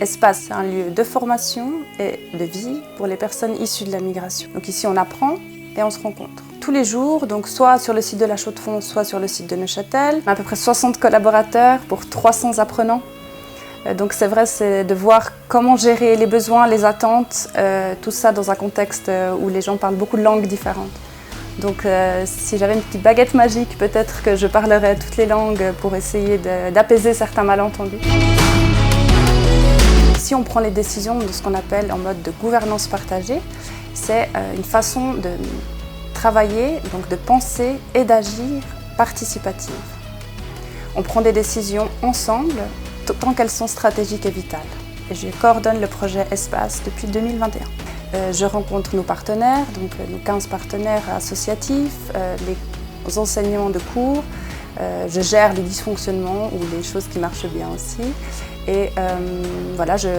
Espace, c'est un lieu de formation et de vie pour les personnes issues de la migration. Donc ici, on apprend et on se rencontre. Tous les jours, donc soit sur le site de la Chaux-de-Fonds, soit sur le site de Neuchâtel. On a à peu près 60 collaborateurs pour 300 apprenants. Donc c'est vrai, c'est de voir comment gérer les besoins, les attentes, tout ça dans un contexte où les gens parlent beaucoup de langues différentes. Donc si j'avais une petite baguette magique, peut-être que je parlerais toutes les langues pour essayer d'apaiser certains malentendus. Si on prend les décisions de ce qu'on appelle en mode de gouvernance partagée, c'est une façon de travailler, donc de penser et d'agir participative. On prend des décisions ensemble, tant qu'elles sont stratégiques et vitales. Et je coordonne le projet Espace depuis 2021. Je rencontre nos partenaires, donc nos 15 partenaires associatifs, les enseignants de cours. Je gère les dysfonctionnements ou les choses qui marchent bien aussi. Et voilà, je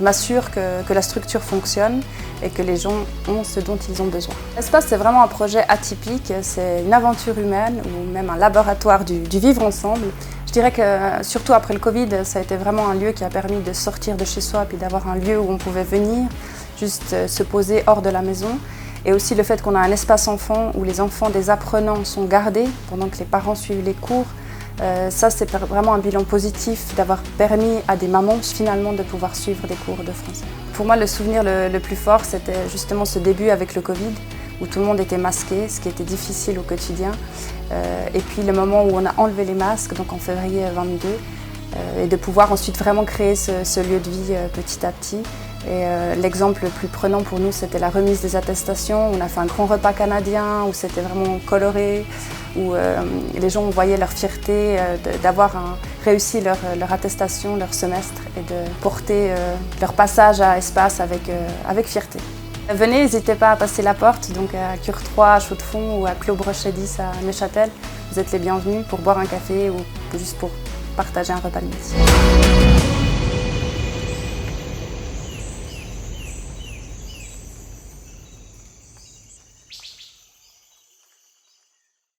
m'assure que la structure fonctionne et que les gens ont ce dont ils ont besoin. Espace, c'est vraiment un projet atypique, c'est une aventure humaine ou même un laboratoire du vivre ensemble. Je dirais que surtout après le Covid, ça a été vraiment un lieu qui a permis de sortir de chez soi et d'avoir un lieu où on pouvait venir, juste se poser hors de la maison. Et aussi le fait qu'on a un espace enfant où les enfants des apprenants sont gardés pendant que les parents suivent les cours. Ça, c'est vraiment un bilan positif d'avoir permis à des mamans finalement de pouvoir suivre des cours de français. Pour moi, le souvenir le plus fort, c'était justement ce début avec le Covid, où tout le monde était masqué, ce qui était difficile au quotidien. Et puis le moment où on a enlevé les masques, donc en février 22, et de pouvoir ensuite vraiment créer ce lieu de vie petit à petit. Et l'exemple le plus prenant pour nous, c'était la remise des attestations. On a fait un grand repas canadien où c'était vraiment coloré, où les gens voyaient leur fierté d'avoir réussi leur attestation, leur semestre et de porter leur passage à Espace avec fierté. Venez, n'hésitez pas à passer la porte, donc à Cure 3 à Chaux-de-Fonds ou à Clos Brochet 10 à Neuchâtel. Vous êtes les bienvenus pour boire un café ou juste pour partager un repas de midi.